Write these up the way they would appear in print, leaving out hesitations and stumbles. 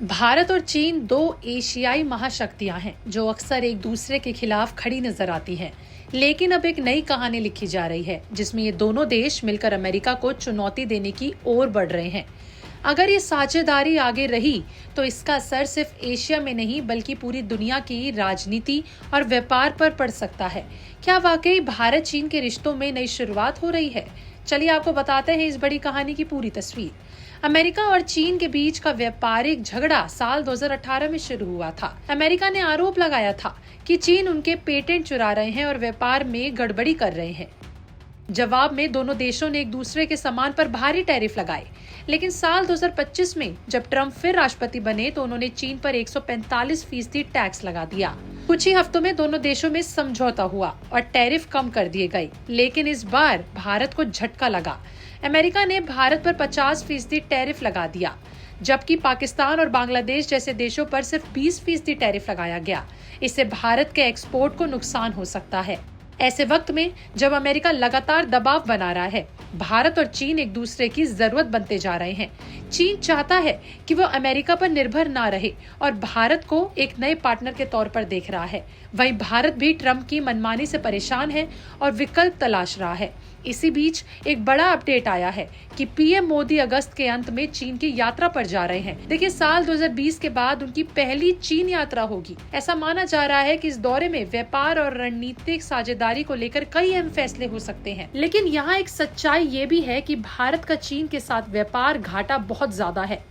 भारत और चीन दो एशियाई महाशक्तियां हैं जो अक्सर एक दूसरे के खिलाफ खड़ी नजर आती हैं। लेकिन अब एक नई कहानी लिखी जा रही है जिसमें ये दोनों देश मिलकर अमेरिका को चुनौती देने की ओर बढ़ रहे हैं। अगर ये साझेदारी आगे रही तो इसका असर सिर्फ एशिया में नहीं बल्कि पूरी दुनिया की राजनीति और व्यापार पर पड़ सकता है। क्या वाकई भारत चीन के रिश्तों में नई शुरुआत हो रही है? चलिए आपको बताते हैं इस बड़ी कहानी की पूरी तस्वीर। अमेरिका और चीन के बीच का व्यापारिक झगड़ा साल 2018 में शुरू हुआ था। अमेरिका ने आरोप लगाया था कि चीन उनके पेटेंट चुरा रहे हैं और व्यापार में गड़बड़ी कर रहे हैं। जवाब में दोनों देशों ने एक दूसरे के सामान पर भारी टैरिफ लगाए। लेकिन साल 2025 में जब ट्रंप फिर राष्ट्रपति बने तो उन्होंने चीन पर 145% टैक्स लगा दिया। कुछ ही हफ्तों में दोनों देशों में समझौता हुआ और टैरिफ कम कर दिए गए। लेकिन इस बार भारत को झटका लगा। अमेरिका ने भारत पर 50% टैरिफ लगा दिया, जबकि पाकिस्तान और बांग्लादेश जैसे देशों पर सिर्फ 20% टैरिफ लगाया गया। इससे भारत के एक्सपोर्ट को नुकसान हो सकता है। ऐसे वक्त में जब अमेरिका लगातार दबाव बना रहा है, भारत और चीन एक दूसरे की जरूरत बनते जा रहे हैं। चीन चाहता है कि वो अमेरिका पर निर्भर ना रहे और भारत को एक नए पार्टनर के तौर पर देख रहा है। वहीं भारत भी ट्रंप की मनमानी से परेशान है और विकल्प तलाश रहा है। इसी बीच एक बड़ा अपडेट आया है कि पीएम मोदी अगस्त के अंत में चीन की यात्रा पर जा रहे हैं। देखिए, साल 2020 के बाद उनकी पहली चीन यात्रा होगी। ऐसा माना जा रहा है कि इस दौरे में व्यापार और रणनीतिक साझेदारी को लेकर कई अहम फैसले हो सकते हैं। लेकिन यहाँ एक सच्चाई ये भी है कि भारत का चीन के साथ व्यापार घाटा बहुत ज्यादा है।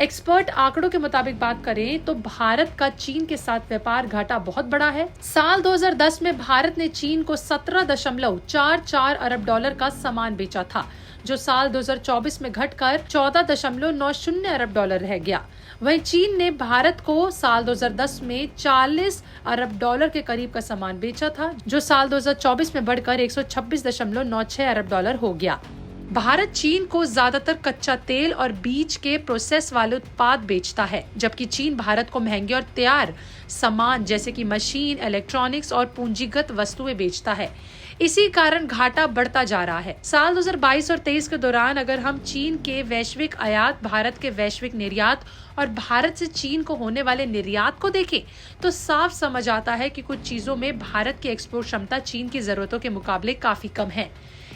एक्सपर्ट आंकड़ों के मुताबिक बात करें तो भारत का चीन के साथ व्यापार घाटा बहुत बड़ा है। साल 2010 में भारत ने चीन को 17.44 अरब डॉलर का सामान बेचा था, जो साल 2024 में घटकर 14.90 अरब डॉलर रह गया। वहीं चीन ने भारत को साल 2010 में 40 अरब डॉलर के करीब का सामान बेचा था, जो साल 2024 में बढ़कर 126.96 अरब डॉलर हो गया। भारत चीन को ज्यादातर कच्चा तेल और बीज के प्रोसेस वाले उत्पाद बेचता है, जबकि चीन भारत को महंगे और तैयार सामान जैसे कि मशीन, इलेक्ट्रॉनिक्स और पूंजीगत वस्तुएं बेचता है। इसी कारण घाटा बढ़ता जा रहा है। साल 2022 और 23 के दौरान अगर हम चीन के वैश्विक आयात, भारत के वैश्विक निर्यात और भारत से चीन को होने वाले निर्यात को देखें तो साफ समझ आता है कि कुछ चीजों में भारत की एक्सपोर्ट क्षमता चीन की जरूरतों के मुकाबले काफी कम है।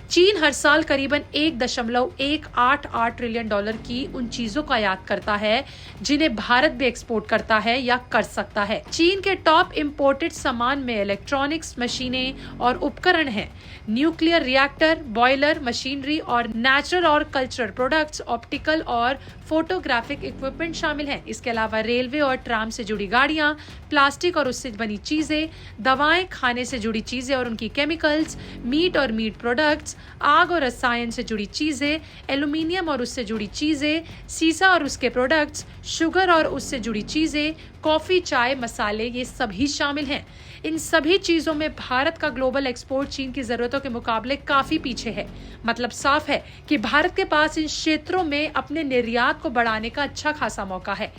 चीन हर साल करीबन 1.188 ट्रिलियन डॉलर की उन चीजों का आयात करता है जिन्हें भारत भी एक्सपोर्ट करता है या कर सकता है। चीन के टॉप इंपोर्टेड सामान में इलेक्ट्रॉनिक्स, मशीनें और उपकरण हैं। न्यूक्लियर रिएक्टर, बॉयलर, मशीनरी और नेचुरल और कल्चरल प्रोडक्ट्स, ऑप्टिकल और फोटोग्राफिक इक्विपमेंट शामिल हैं। इसके अलावा रेलवे और ट्राम से जुड़ी गाड़ियां, प्लास्टिक और उससे बनी चीजें, दवाएं, खाने से जुड़ी चीजें और उनकी केमिकल्स, मीट और मीट प्रोडक्ट्स, आग और रसायन से जुड़ी चीजें, एल्यूमिनियम और उससे जुड़ी चीजें, सीसा और उसके प्रोडक्ट्स, शुगर और उससे जुड़ी चीजें, कॉफी, चाय, मसाले, ये सभी शामिल हैं। इन सभी चीजों में भारत का ग्लोबल एक्सपोर्ट चीन की जरूरतों के मुकाबले काफी पीछे है। मतलब साफ है कि भारत के पास इन क्षेत्रों में अपने निर्यात को बढ़ाने का अच्छा खासा मौका है।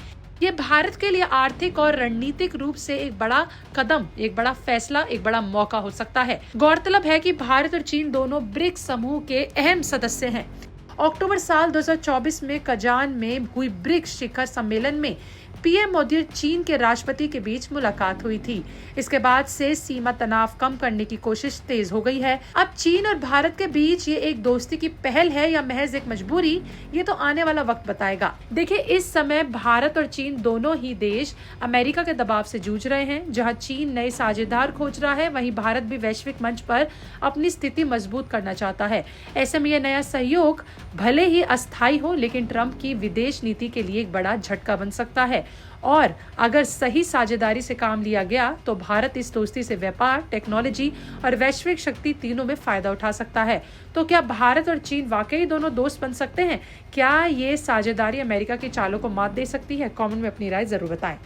ये भारत के लिए आर्थिक और रणनीतिक रूप से एक बड़ा कदम, एक बड़ा फैसला, एक बड़ा मौका हो सकता है। गौरतलब है कि भारत और चीन दोनों ब्रिक्स समूह के अहम सदस्य हैं। अक्टूबर साल 2024 में कजान में हुई ब्रिक्स शिखर सम्मेलन में पीएम मोदी और चीन के राष्ट्रपति के बीच मुलाकात हुई थी। इसके बाद से सीमा तनाव कम करने की कोशिश तेज हो गई है। अब चीन और भारत के बीच ये एक दोस्ती की पहल है या महज एक मजबूरी, ये तो आने वाला वक्त बताएगा। देखिए, इस समय भारत और चीन दोनों ही देश अमेरिका के दबाव से जूझ रहे हैं। जहां चीन नए साझेदार खोज रहा है, वहीं भारत भी वैश्विक मंच पर अपनी स्थिति मजबूत करना चाहता है। ऐसे में यह नया सहयोग भले ही अस्थायी हो, लेकिन ट्रंप की विदेश नीति के लिए एक बड़ा झटका बन सकता है। और अगर सही साझेदारी से काम लिया गया तो भारत इस दोस्ती से व्यापार, टेक्नोलॉजी और वैश्विक शक्ति तीनों में फायदा उठा सकता है। तो क्या भारत और चीन वाकई दोनों दोस्त बन सकते हैं? क्या ये साझेदारी अमेरिका की चालों को मात दे सकती है? कमेंट में अपनी राय जरूर बताएं।